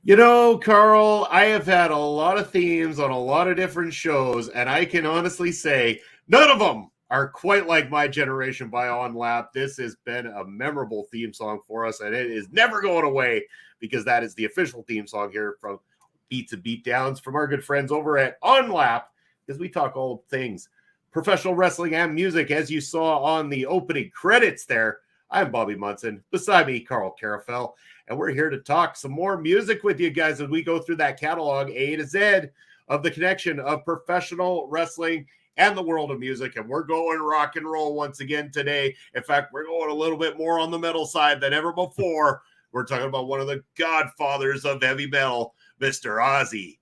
You know, Carl, I have had a lot of themes on a lot of different shows, and I can honestly say none of them are quite like My Generation by On Lap. This has been a memorable theme song for us, and it is never going away because that is the official theme song here from Beats and Beatdowns from our good friends over at On Lap, because we talk all things professional wrestling and music, as you saw on the opening credits there. I'm Bobby Munson. Beside me, Carl Carafell. And we're here to talk some more music with you guys as we go through that catalog A to Z of the connection of professional wrestling and the world of music. And we're going rock and roll once again today. In fact, we're going a little bit more on the metal side than ever before. We're talking about one of the godfathers of heavy metal, Mr. Ozzy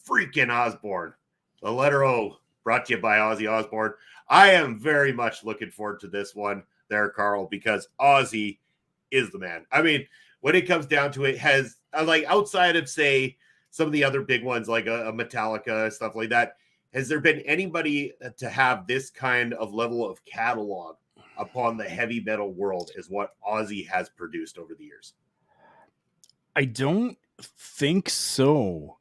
freaking Osbourne. The letter O, brought to you by Ozzy Osbourne. I am very much looking forward to this one there, Carl, because Ozzy is the man. I mean, when it comes down to it, has like outside of, say, some of the other big ones like a Metallica, stuff like that, has there been anybody to have this kind of level of catalog upon the heavy metal world as what Ozzy has produced over the years? I don't think so.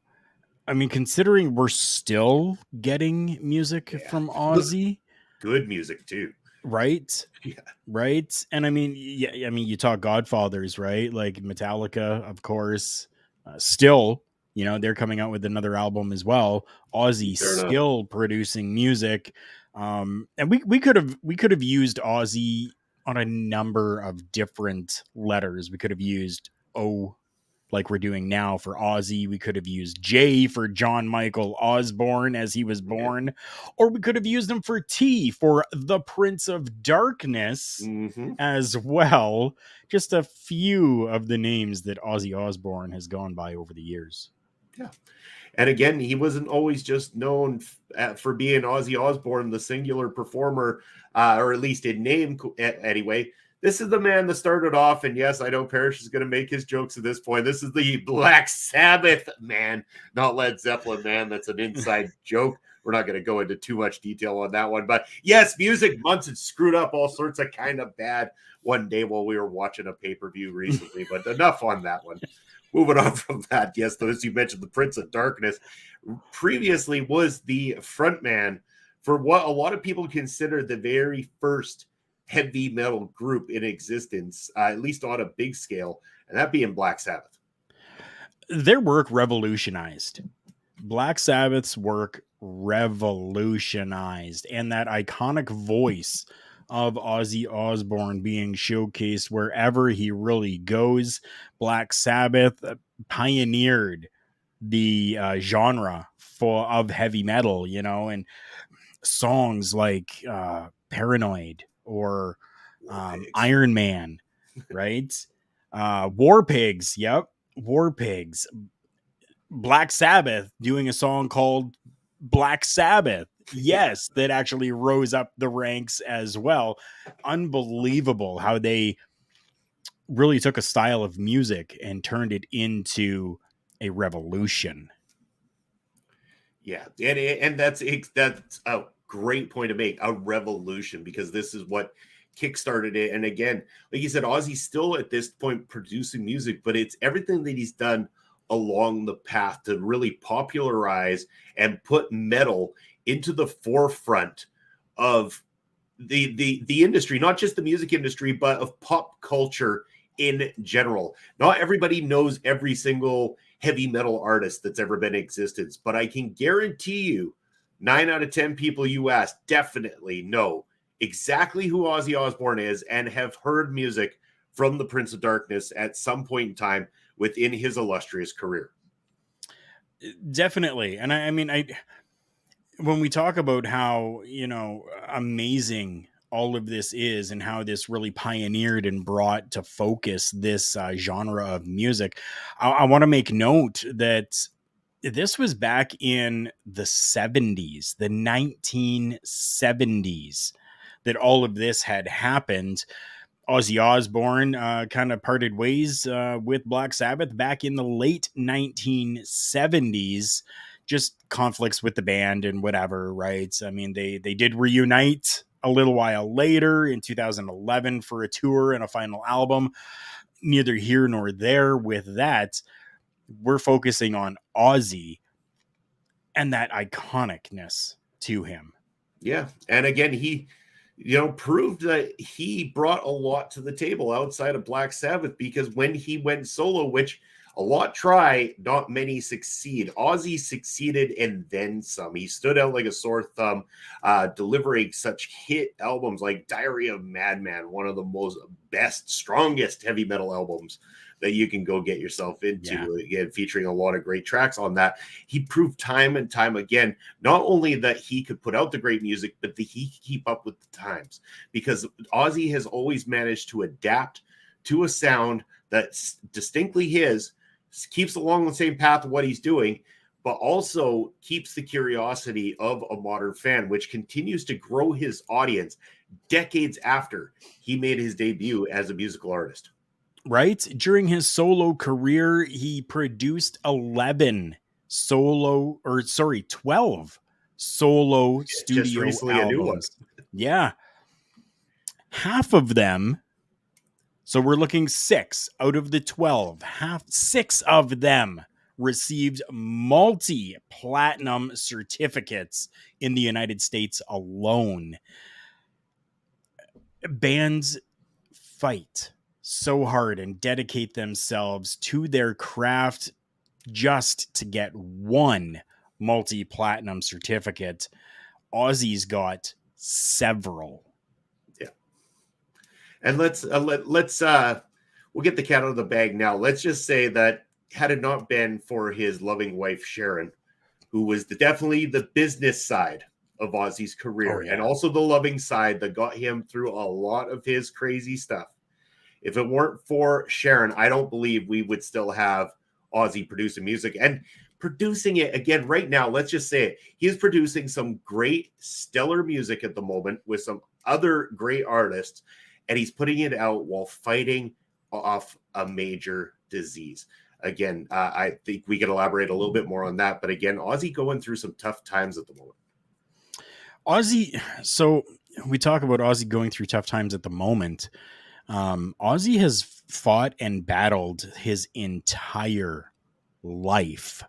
I mean, considering we're still getting music from Ozzy, good music too, right? Yeah, right. And I mean, yeah, I mean, you talk Godfathers, right? Like Metallica, of course. Still, they're coming out with another album as well. Ozzy fair enough. still producing music, and we could have used Ozzy on a number of different letters. We could have used O, like we're doing now for Ozzy. We could have used J for John Michael Osbourne as he was born, or we could have used him for T for the Prince of Darkness as well. Just a few of the names that Ozzy Osbourne has gone by over the years. Yeah. And again, he wasn't always just known for being Ozzy Osbourne, the singular performer, or at least in name anyway. This is the man that started off, and yes, I know Parrish is going to make his jokes at this point. This is the Black Sabbath man, not Led Zeppelin man. That's an inside joke. We're not going to go into too much detail on that one. But yes, Music Months had screwed up all sorts of kind of bad one day while we were watching a pay-per-view recently. But enough on that one. Moving on from that, yes, as you mentioned, the Prince of Darkness previously was the frontman for what a lot of people consider the very first heavy metal group in existence, at least on a big scale, and that being Black Sabbath. Their work revolutionized. Black Sabbath's work revolutionized, and that iconic voice of Ozzy Osbourne being showcased wherever he really goes. Black Sabbath pioneered the genre of heavy metal, and songs like Paranoid or Iron Man, right? War Pigs, yep, War Pigs. Black Sabbath doing a song called Black Sabbath. Yes, that actually rose up the ranks as well. Unbelievable how they really took a style of music and turned it into a revolution. Yeah, and that's a great point to make, a revolution, because this is what kickstarted it. And again, like you said, Ozzy's still at this point producing music, but it's everything that he's done along the path to really popularize and put metal into the forefront of the industry, not just the music industry, but of pop culture in general. Not everybody knows every single heavy metal artist that's ever been in existence, but I can guarantee you 9 out of 10 people you ask definitely know exactly who Ozzy Osbourne is and have heard music from the Prince of Darkness at some point in time within his illustrious career. Definitely. And I mean, when we talk about how, amazing all of this is and how this really pioneered and brought to focus this genre of music, I want to make note that this was back in the 70s, the 1970s, that all of this had happened. Ozzy Osbourne kind of parted ways with Black Sabbath back in the late 1970s. Just conflicts with the band and whatever, right? I mean, they did reunite a little while later in 2011 for a tour and a final album. Neither here nor there with that. We're focusing on Ozzy and that iconicness to him. Yeah. And again, he, proved that he brought a lot to the table outside of Black Sabbath, because when he went solo, which a lot try, not many succeed. Ozzy succeeded and then some. He stood out like a sore thumb, delivering such hit albums like Diary of Madman, one of the most best, strongest heavy metal albums that you can go get yourself into. Yeah. Again, featuring a lot of great tracks on that. He proved time and time again, not only that he could put out the great music, but that he could keep up with the times, because Ozzy has always managed to adapt to a sound that's distinctly his, keeps along the same path of what he's doing, but also keeps the curiosity of a modern fan, which continues to grow his audience decades after he made his debut as a musical artist. Right? During his solo career, he produced 12 solo studio albums. Yeah. Half of them, so we're looking 6 out of the 12, 6 of them received multi-platinum certificates in the United States alone. Bands fight so hard and dedicate themselves to their craft just to get one multi-platinum certificate. Ozzy's got several. Yeah. And we'll get the cat out of the bag now. Let's just say that had it not been for his loving wife, Sharon, who was definitely the business side of Ozzy's career, and also the loving side that got him through a lot of his crazy stuff. If it weren't for Sharon, I don't believe we would still have Ozzy producing music and producing it again right now. Let's just say it. He's producing some great, stellar music at the moment with some other great artists, and he's putting it out while fighting off a major disease. Again, I think we can elaborate a little bit more on that. But again, Ozzy going through some tough times at the moment. Ozzy, so we talk about Ozzy going through tough times at the moment. Ozzy has fought and battled his entire life.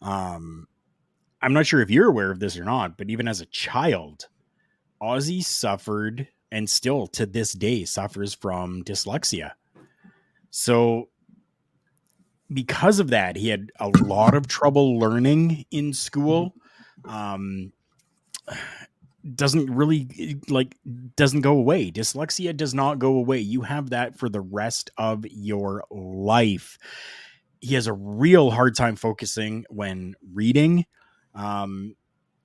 I'm not sure if you're aware of this or not, but even as a child, Ozzy suffered and still to this day suffers from dyslexia. So because of that, he had a lot of trouble learning in school. Doesn't go away. Dyslexia does not go away. You have that for the rest of your life. He has a real hard time focusing when reading. And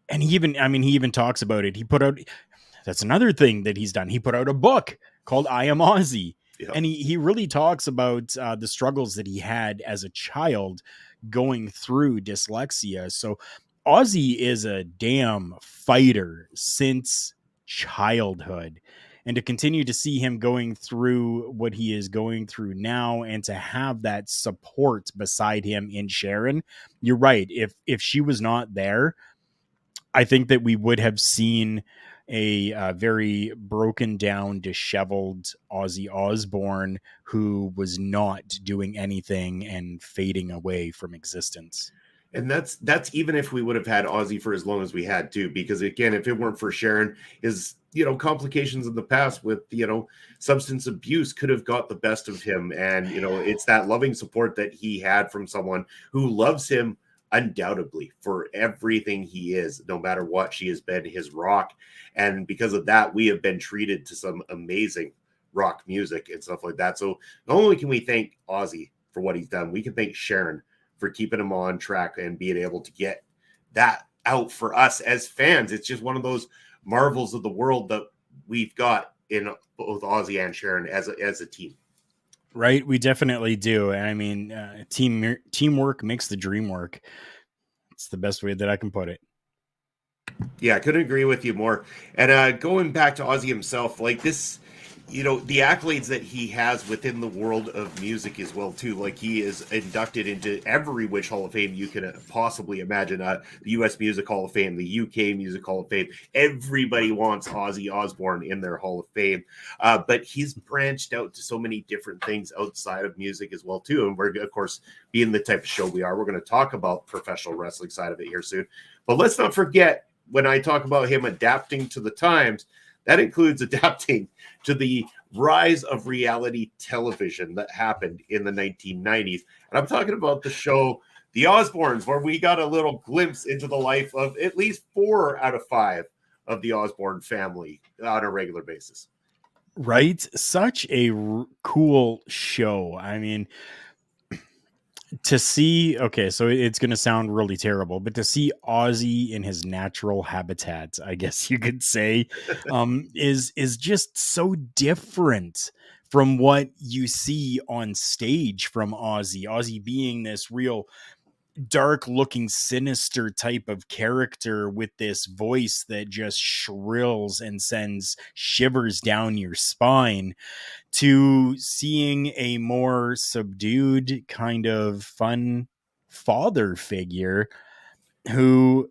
he even talks about it. That's another thing that he's done. He put out a book called I Am Ozzy. Yep. And he really talks about the struggles that he had as a child going through dyslexia. So Ozzy is a damn fighter since childhood. And to continue to see him going through what he is going through now and to have that support beside him in Sharon, you're right. If she was not there, I think that we would have seen a very broken down, disheveled Ozzy Osbourne who was not doing anything and fading away from existence. And that's even if we would have had Ozzy for as long as we had to, because again, if it weren't for Sharon, his complications in the past with substance abuse could have got the best of him. And it's that loving support that he had from someone who loves him undoubtedly for everything he is, no matter what. She has been his rock, and because of that, we have been treated to some amazing rock music and stuff like that. So not only can we thank Ozzy for what he's done, we can thank Sharon for keeping him on track and being able to get that out for us as fans. It's just one of those marvels of the world that we've got in both Ozzy and Sharon as a team. Right, we definitely do. And I mean, teamwork makes the dream work. It's the best way that I can put it. Yeah, I couldn't agree with you more. And going back to Ozzy himself, like this, the accolades that he has within the world of music as well too. Like, he is inducted into every which Hall of Fame you can possibly imagine. The U.S. Music Hall of Fame, the U.K. Music Hall of Fame. Everybody wants Ozzy Osbourne in their Hall of Fame, but he's branched out to so many different things outside of music as well too. And we're, of course, being the type of show we are, we're going to talk about professional wrestling side of it here soon. But let's not forget, when I talk about him adapting to the times, that includes adapting to the rise of reality television that happened in the 1990s. And I'm talking about the show The Osbournes, where we got a little glimpse into the life of at least 4 out of 5 of the Osbourne family on a regular basis. Right? Such a cool show. I mean, to see, okay, so it's going to sound really terrible, but to see Ozzy in his natural habitat, I guess you could say, is just so different from what you see on stage from Ozzy. Ozzy being this real dark looking, sinister type of character with this voice that just shrills and sends shivers down your spine, to seeing a more subdued, kind of fun father figure who,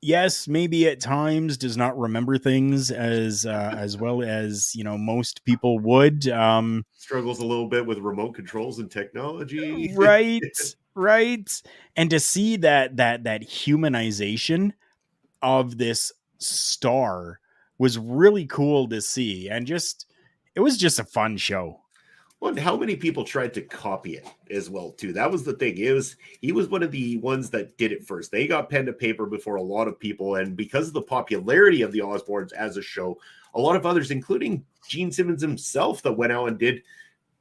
yes, maybe at times does not remember things as well as most people would. Struggles a little bit with remote controls and technology. Right. And to see that humanization of this star was really cool to see, and just it was just a fun show. Well, and how many people tried to copy it as well too? That was the thing. He was one of the ones that did it first. They got pen to paper before a lot of people, and because of the popularity of the Osbournes as a show, a lot of others, including Gene Simmons himself, that went out and did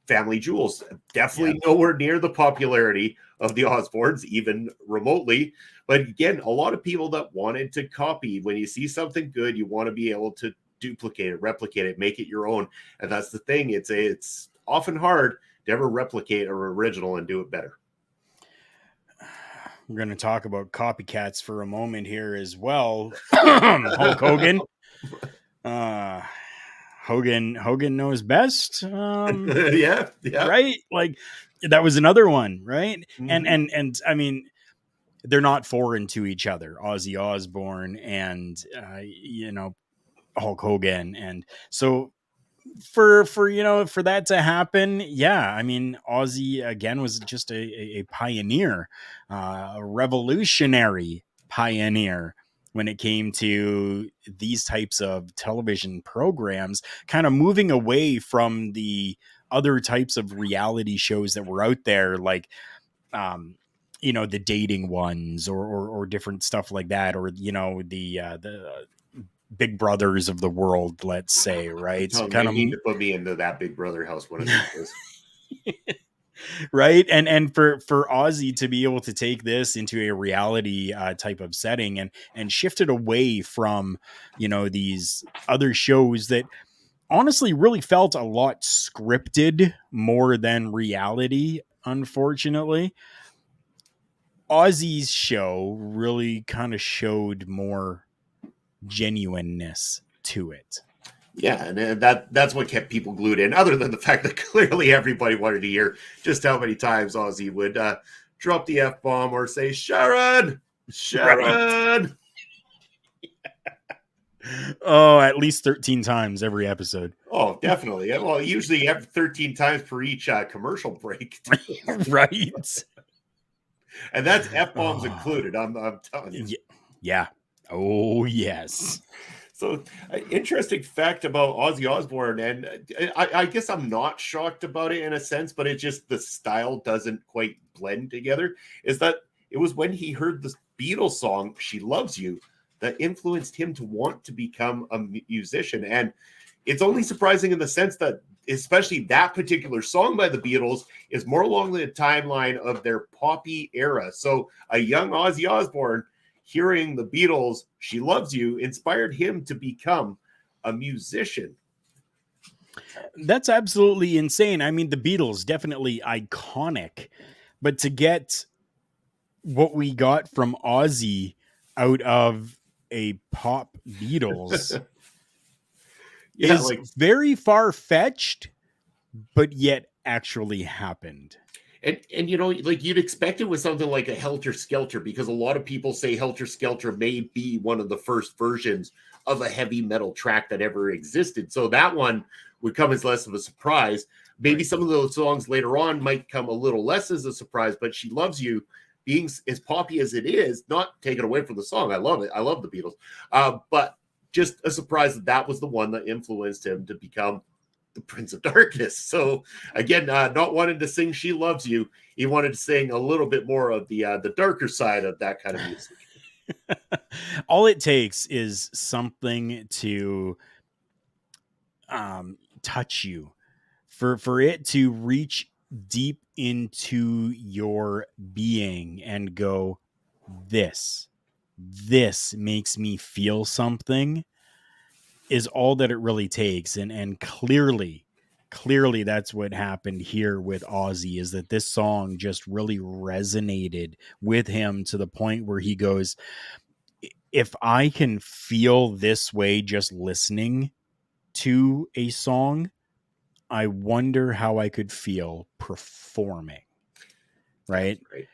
Family Jewels, definitely nowhere near the popularity of the Osbournes, even remotely. But again, a lot of people that wanted to copy. When you see something good, you want to be able to duplicate it, replicate it, make it your own. And that's the thing. It's often hard to ever replicate an original and do it better. We're going to talk about copycats for a moment here as well. Hulk Hogan. Hogan knows best. Yeah. Right? Like, that was another one, right? Mm-hmm. And I mean, they're not foreign to each other, Ozzy Osbourne and Hulk Hogan. And so for that to happen, yeah, I mean, Ozzy again was just a pioneer, a revolutionary pioneer when it came to these types of television programs, kind of moving away from the other types of reality shows that were out there, like the dating ones, or different stuff like that, or the Big Brothers of the world, let's say, right? So kind of need to put me into that Big Brother house one of these days. Right. And for Ozzy to be able to take this into a reality type of setting, and shift it away from these other shows that honestly really felt a lot scripted more than reality, unfortunately, Ozzy's show really kind of showed more genuineness to it. Yeah, and that's what kept people glued in, other than the fact that clearly everybody wanted to hear just how many times Ozzy would drop the F-bomb or say, Sharon! Right. Oh, at least 13 times every episode. Oh, definitely. Well, usually 13 times per each commercial break. Right. And that's F-bombs included, I'm telling you. Yeah. Oh, yes. So, interesting fact about Ozzy Osbourne, and I guess I'm not shocked about it in a sense, but it's just the style doesn't quite blend together, is that it was when he heard the Beatles song, She Loves You, that influenced him to want to become a musician. And it's only surprising in the sense that especially that particular song by the Beatles is more along the timeline of their poppy era. So a young Ozzy Osbourne hearing the Beatles, She Loves You, inspired him to become a musician. That's absolutely insane. I mean, the Beatles, definitely iconic, but to get what we got from Ozzy out of a pop Beatles. Yeah, is like very far-fetched, but yet actually happened. and you know, like you'd expect it with something like a Helter Skelter, because a lot of people say Helter Skelter may be one of the first versions of a heavy metal track that ever existed. So that one would come as less of a surprise. Maybe Right. some of those songs later on might come a little less as a surprise, but She Loves You, being as poppy as it is, not taken away from the song. I love it. I love the Beatles. But just a surprise that that was the one that influenced him to become the Prince of Darkness. So again, not wanting to sing "She Loves You," he wanted to sing a little bit more of the darker side of that kind of music. All it takes is something to touch you, for it to reach deep into your being and go, this makes me feel something, is all that it really takes. And clearly that's what happened here with Ozzy, is that this song just really resonated with him to the point where he goes, if I can feel this way just listening to a song, I wonder how I could feel performing. That's Right. right.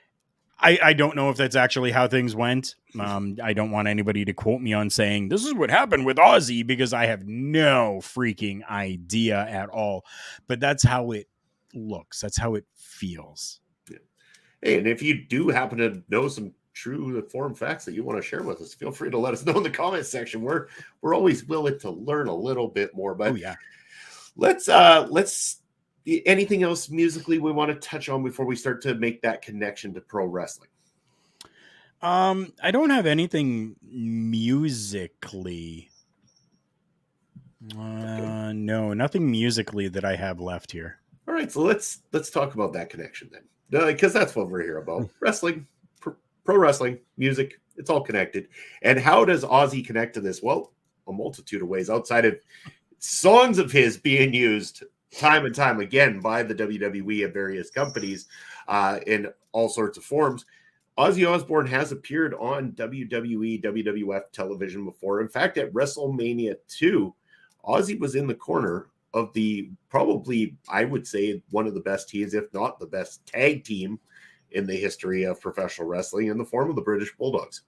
I don't know if that's actually how things went. I don't want anybody to quote me on saying this is what happened with Ozzy, because I have no freaking idea at all. But that's how it looks. That's how it feels. Yeah. Hey, and if you do happen to know some true form facts that you want to share with us, feel free to let us know in the comment section. We're always willing to learn a little bit more. Oh But yeah. let's anything else musically we want to touch on before we start to make that connection to pro wrestling? I don't have anything musically. Okay. No, nothing musically that I have left here. All right, so let's talk about that connection then, because that's what we're here about: wrestling, pro wrestling, music. It's all connected. And how does Ozzy connect to this? Well, a multitude of ways outside of songs of his being used time and time again by the WWE and various companies in all sorts of forms. Ozzy Osbourne has appeared on WWE, WWF television before. In fact, at WrestleMania 2, Ozzy was in the corner of the probably, I would say, one of the best teams, if not the best tag team in the history of professional wrestling, in the form of the British Bulldogs.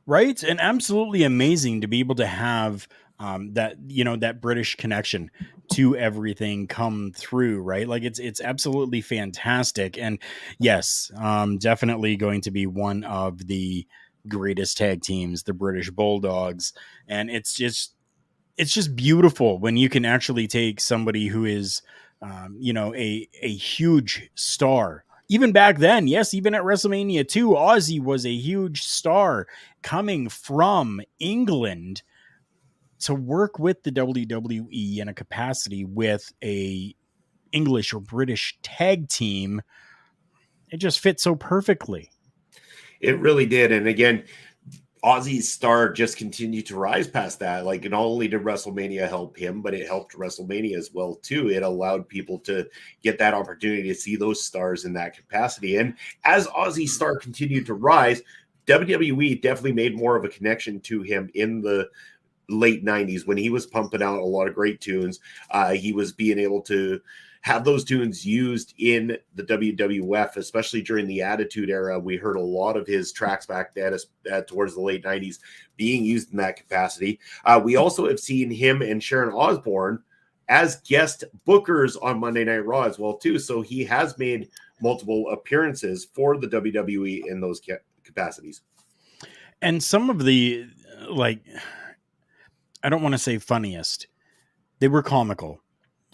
Right, and absolutely amazing to be able to have that, that British connection to everything come through, right? Like it's absolutely fantastic. And yes, definitely going to be one of the greatest tag teams, the British Bulldogs. And it's just beautiful when you can actually take somebody who is a huge star. Even back then, yes, even at WrestleMania 2, Ozzy was a huge star coming from England to work with the WWE in a capacity with a English or British tag team. It just fits so perfectly. It really did. And again, Ozzy's star just continued to rise past that. Like, not only did WrestleMania help him, but it helped WrestleMania as well too. It allowed people to get that opportunity to see those stars in that capacity. And as Ozzy's star continued to rise, WWE definitely made more of a connection to him in the late 90s when he was pumping out a lot of great tunes. He was being able to have those tunes used in the WWF, especially during the Attitude Era. We heard a lot of his tracks back then, towards the late 90s, being used in that capacity. We also have seen him and Sharon Osbourne as guest bookers on Monday Night Raw as well, too. So he has made multiple appearances for the WWE in those capacities. And some of the, like, I don't want to say funniest, they were comical.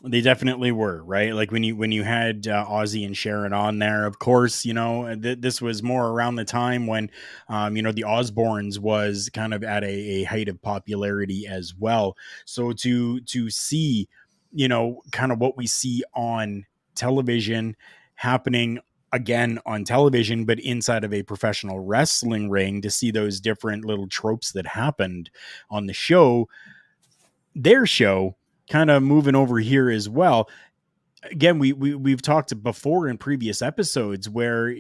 They definitely were, right? Like when you had Ozzy and Sharon on there, of course, this was more around the time when, the Osbournes was kind of at a height of popularity as well. So to see, kind of what we see on television happening again on television, but inside of a professional wrestling ring, to see those different little tropes that happened on the show, their show, kind of moving over here as well. Again, we've talked before in previous episodes where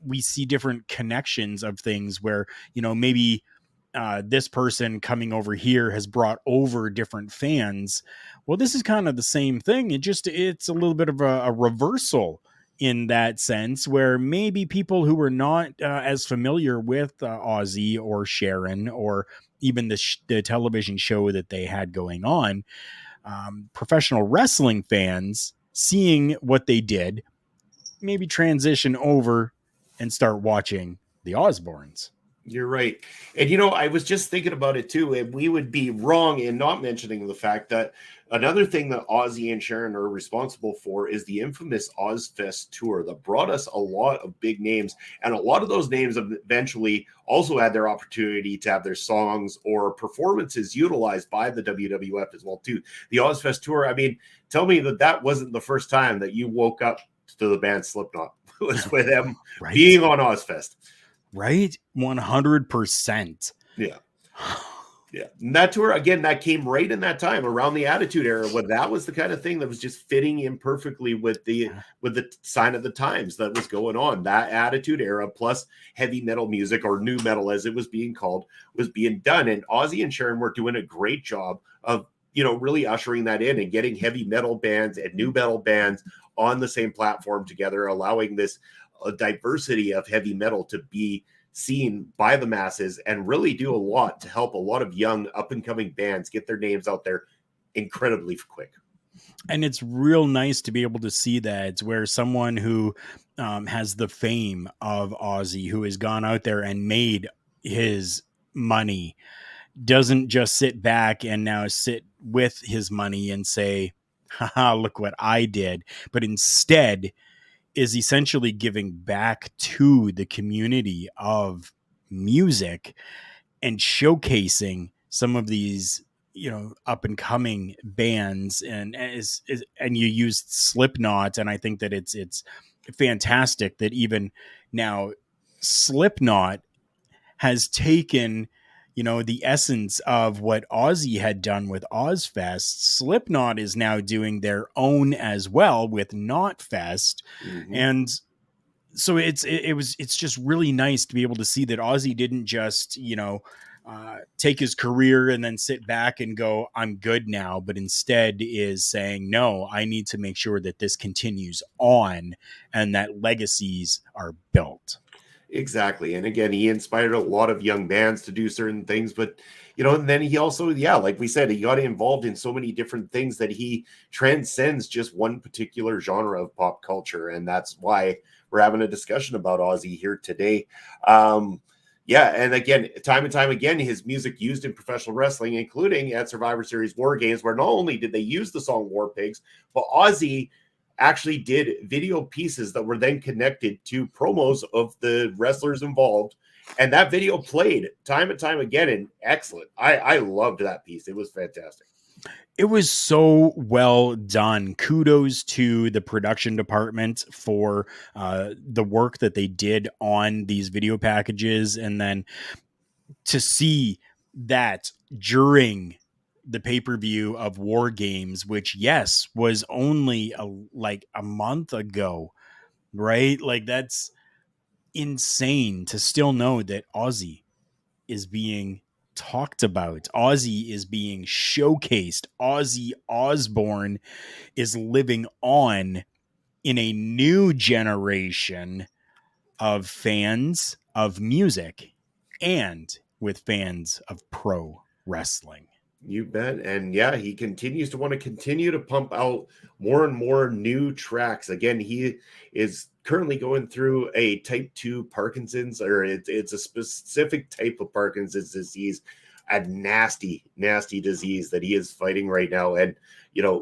we see different connections of things where, maybe this person coming over here has brought over different fans. Well, this is kind of the same thing. It's a little bit of a reversal in that sense, where maybe people who were not as familiar with Ozzy or Sharon or even the television show that they had going on, professional wrestling fans seeing what they did, maybe transition over and start watching the Osbournes. You're right. And I was just thinking about it too, and we would be wrong in not mentioning the fact that another thing that Ozzy and Sharon are responsible for is the infamous Ozfest tour that brought us a lot of big names. And a lot of those names eventually also had their opportunity to have their songs or performances utilized by the WWF as well too. The Ozfest tour, I mean, tell me that wasn't the first time that you woke up to the band Slipknot. It was with them Right. being on Ozfest. Right? 100%. Yeah. Yeah. And that tour, again, that came right in that time around the Attitude Era, when that was the kind of thing that was just fitting in perfectly with the sign of the times that was going on. That Attitude Era plus heavy metal music, or new metal as it was being called, was being done. And Ozzy and Sharon were doing a great job of, really ushering that in and getting heavy metal bands and new metal bands on the same platform together, allowing this diversity of heavy metal to be seen by the masses and really do a lot to help a lot of young up and coming bands get their names out there incredibly quick. And it's real nice to be able to see that, where someone who has the fame of Ozzy, who has gone out there and made his money, doesn't just sit back and now sit with his money and say, haha, look what I did, but instead is essentially giving back to the community of music and showcasing some of these, up and coming bands. And you used Slipknot, and I think that it's fantastic that even now Slipknot has taken, the essence of what Ozzy had done with Ozfest. Slipknot is now doing their own as well with Knotfest. Mm-hmm. And so it's just really nice to be able to see that Ozzy didn't just, take his career and then sit back and go, I'm good now, but instead is saying, no, I need to make sure that this continues on and that legacies are built. Exactly. And again, he inspired a lot of young bands to do certain things, but and then he also, like we said, he got involved in so many different things that he transcends just one particular genre of pop culture. And that's why we're having a discussion about Ozzy here today. And again, time and time again, his music used in professional wrestling, including at Survivor Series War Games, where not only did they use the song War Pigs, but Ozzy actually did video pieces that were then connected to promos of the wrestlers involved. And that video played time and time again, and excellent. I loved that piece. It was fantastic. It was so well done. Kudos to the production department for the work that they did on these video packages. And then to see that during the pay-per-view of War Games, which, yes, was only a month ago, right? Like, that's insane to still know that Ozzy is being talked about. Ozzy is being showcased. Ozzy Osbourne is living on in a new generation of fans of music and with fans of pro wrestling. You bet. And yeah, he continues to want to continue to pump out more and more new tracks. Again, he is currently going through a type 2 Parkinson's, or it's a specific type of Parkinson's disease, a nasty, nasty disease that he is fighting right now. And,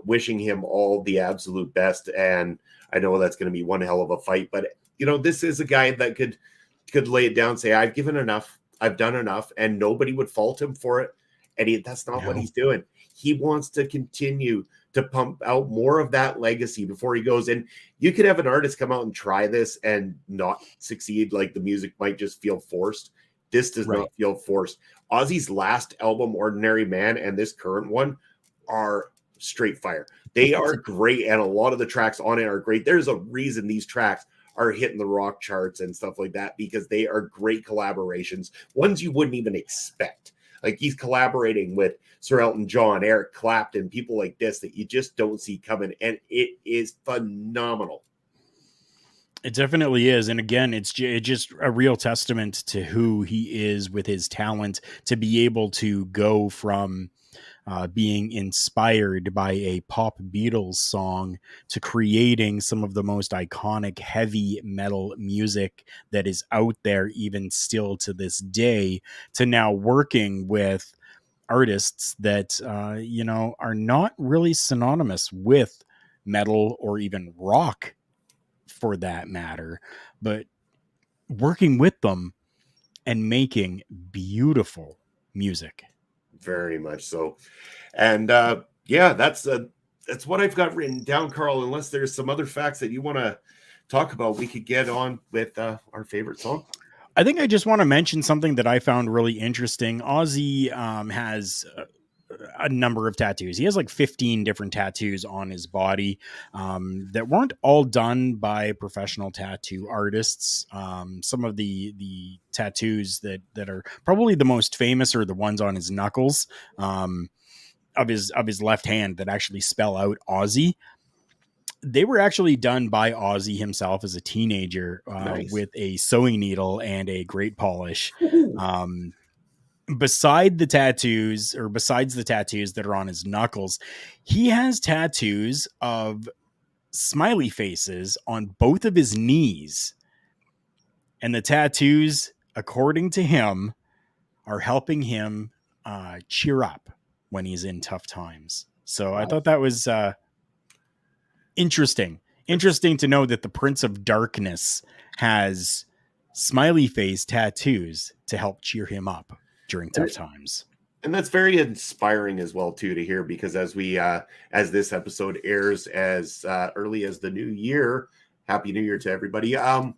wishing him all the absolute best. And I know that's going to be one hell of a fight, but, this is a guy that could lay it down, say, I've given enough, I've done enough, and nobody would fault him for it. And that's not what he's doing. He wants to continue to pump out more of that legacy before he goes. And you could have an artist come out and try this and not succeed. Like, the music might just feel forced. This does not feel forced. Ozzy's last album, Ordinary Man, and this current one are straight fire. They are great. And a lot of the tracks on it are great. There's a reason these tracks are hitting the rock charts and stuff like that, because they are great collaborations, ones you wouldn't even expect. Like he's collaborating with Sir Elton John, Eric Clapton, people like this that you just don't see coming, and it is phenomenal. It definitely is. And again, it's just a real testament to who he is with his talent to be able to go from being inspired by a pop Beatles song to creating some of the most iconic heavy metal music that is out there, even still to this day, to now working with artists that, are not really synonymous with metal or even rock for that matter, but working with them and making beautiful music. Very much so. And yeah, that's what I've got written down, Carl. Unless there's some other facts that you want to talk about, we could get on with our favorite song. I think I just want to mention something that I found really interesting. Ozzy has a number of tattoos. He has like 15 different tattoos on his body that weren't all done by professional tattoo artists. Some of the tattoos that are probably the most famous are the ones on his knuckles of his left hand that actually spell out Ozzy. They were actually done by Ozzy himself as a teenager Nice. with a sewing needle and a great polish. Ooh. Besides the tattoos that are on his knuckles, he has tattoos of smiley faces on both of his knees. And the tattoos, according to him, are helping him cheer up when he's in tough times. So I thought that was interesting to know that the Prince of Darkness has smiley face tattoos to help cheer him up during tough times. And that's very inspiring as well too to hear, because as we as this episode airs as early as the new year, happy new year to everybody. I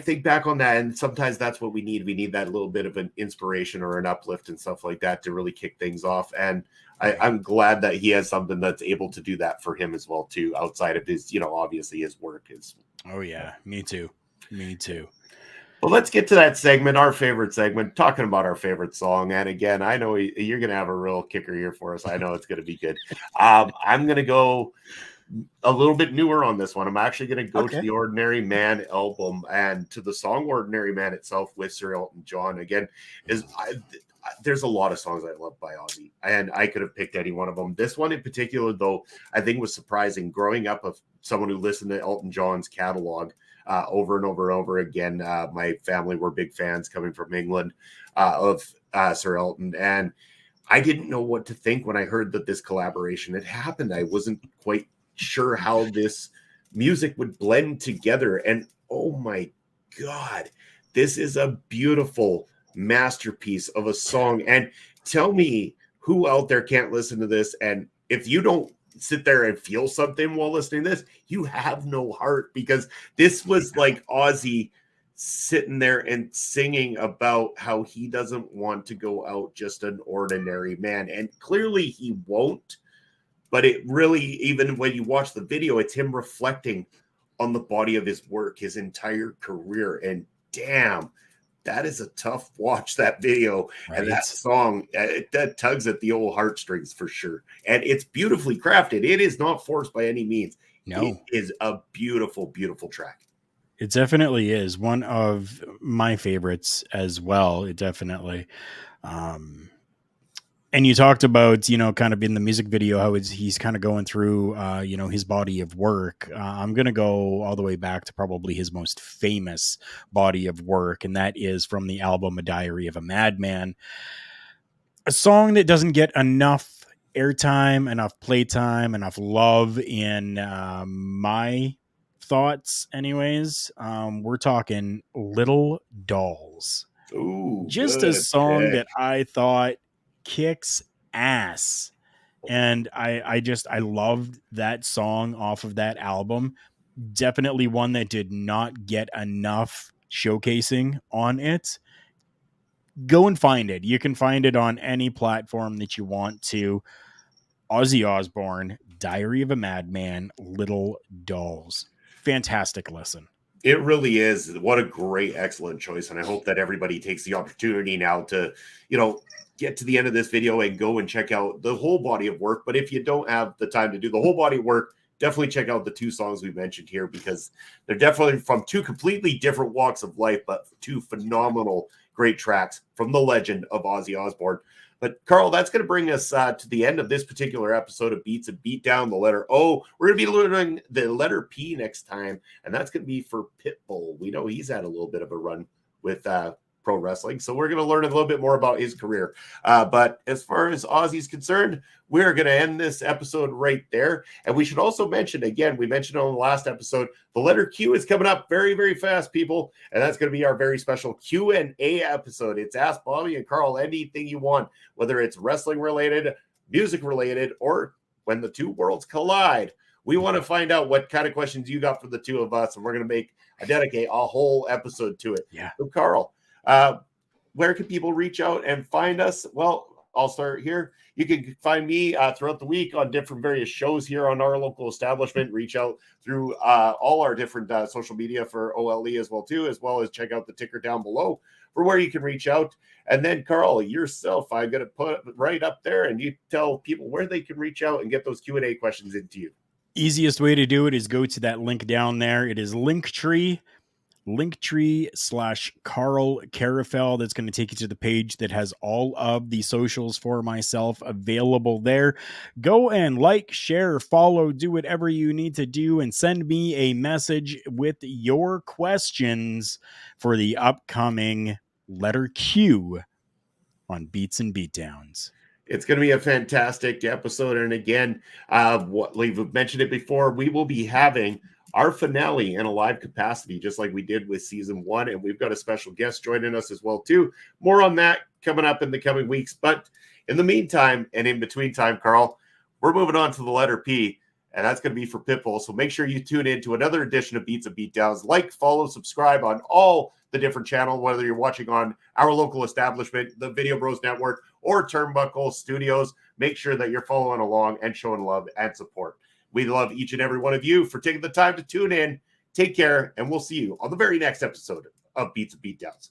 think back on that, and sometimes that's what we need. We need that little bit of an inspiration or an uplift and stuff like that to really kick things off. And I'm glad that he has something that's able to do that for him as well too, outside of his, obviously his work is. Oh yeah, me too. Well, let's get to that segment, our favorite segment, talking about our favorite song. And again, I know you're going to have a real kicker here for us. I know it's going to be good. I'm going to go a little bit newer on this one. I'm actually going to go to the Ordinary Man album and to the song Ordinary Man itself with Sir Elton John. Again, there's a lot of songs I love by Ozzy, and I could have picked any one of them. This one in particular, though, I think was surprising. Growing up of someone who listened to Elton John's catalog over and over and over again, my family were big fans coming from England of Sir Elton, and I didn't know what to think when I heard that this collaboration had happened. I wasn't quite sure how this music would blend together, and oh my God, this is a beautiful masterpiece of a song. And tell me who out there can't listen to this, and if you don't sit there and feel something while listening to this, you have no heart, because this was like Ozzy sitting there and singing about how he doesn't want to go out just an ordinary man, and clearly he won't. But it really, even when you watch the video, it's him reflecting on the body of his work, his entire career. And damn, that is a tough watch, that video. Right. And that song, that tugs at the old heartstrings for sure. And it's beautifully crafted. It is not forced by any means. No. It is a beautiful, beautiful track. It definitely is one of my favorites as well. It definitely. And you talked about, kind of in the music video, how he's kind of going through, his body of work. I'm going to go all the way back to probably his most famous body of work, and that is from the album A Diary of a Madman. A song that doesn't get enough airtime, enough playtime, enough love in my thoughts anyways. We're talking Little Dolls. Ooh, just a song that I thought kicks ass, and I loved that song off of that album. Definitely one that did not get enough showcasing on it. Go and find it. You can find it on any platform that you want to. Ozzy Osbourne, Diary of a Madman, Little Dolls. fantastic listen. It really is. What a great, excellent choice. And I hope that everybody takes the opportunity now to, get to the end of this video and go and check out the whole body of work. But if you don't have the time to do the whole body of work, definitely check out the two songs we mentioned here, because they're definitely from two completely different walks of life, but two phenomenal, great tracks from the legend of Ozzy Osbourne. But Carl, that's going to bring us to the end of this particular episode of Beats and Beatdown, the letter O. We're going to be learning the letter P next time, and that's going to be for Pitbull. We know he's had a little bit of a run with pro wrestling, so we're going to learn a little bit more about his career. But as far as Ozzy's concerned, we're going to end this episode right there. And we should also mention, again, we mentioned on the last episode, the letter Q is coming up very, very fast, people. And that's going to be our very special Q&A episode. It's Ask Bobby and Carl anything you want, whether it's wrestling related, music related, or when the two worlds collide. We want to find out what kind of questions you got for the two of us, and we're going to dedicate a whole episode to it. Yeah. So Carl, where can people reach out and find us? Well, I'll start here. You can find me throughout the week on different various shows here on our local establishment. Reach out through all our different social media for OLE as well as check out the ticker down below for where you can reach out. And then, Carl, yourself, I'm going to put right up there, and you tell people where they can reach out and get those Q&A questions into you. Easiest way to do it is go to that link down there. It is Linktree /Carl Carafel. That's going to take you to the page that has all of the socials for myself available there. Go and like, share, follow, do whatever you need to do, and send me a message with your questions for the upcoming letter Q on Beats and Beatdowns. It's going to be a fantastic episode. And again, what we've mentioned it before, we will be having our finale in a live capacity, just like we did with season 1. And we've got a special guest joining us as well, too. More on that coming up in the coming weeks. But in the meantime, and in between time, Carl, we're moving on to the letter P, and that's going to be for Pitbull. So make sure you tune in to another edition of Beats and Beatdowns. Like, follow, subscribe on all the different channels, whether you're watching on our local establishment, the Video Bros Network, or Turnbuckle Studios. Make sure that you're following along and showing love and support. We love each and every one of you for taking the time to tune in. Take care, and we'll see you on the very next episode of Beats and Beatdowns.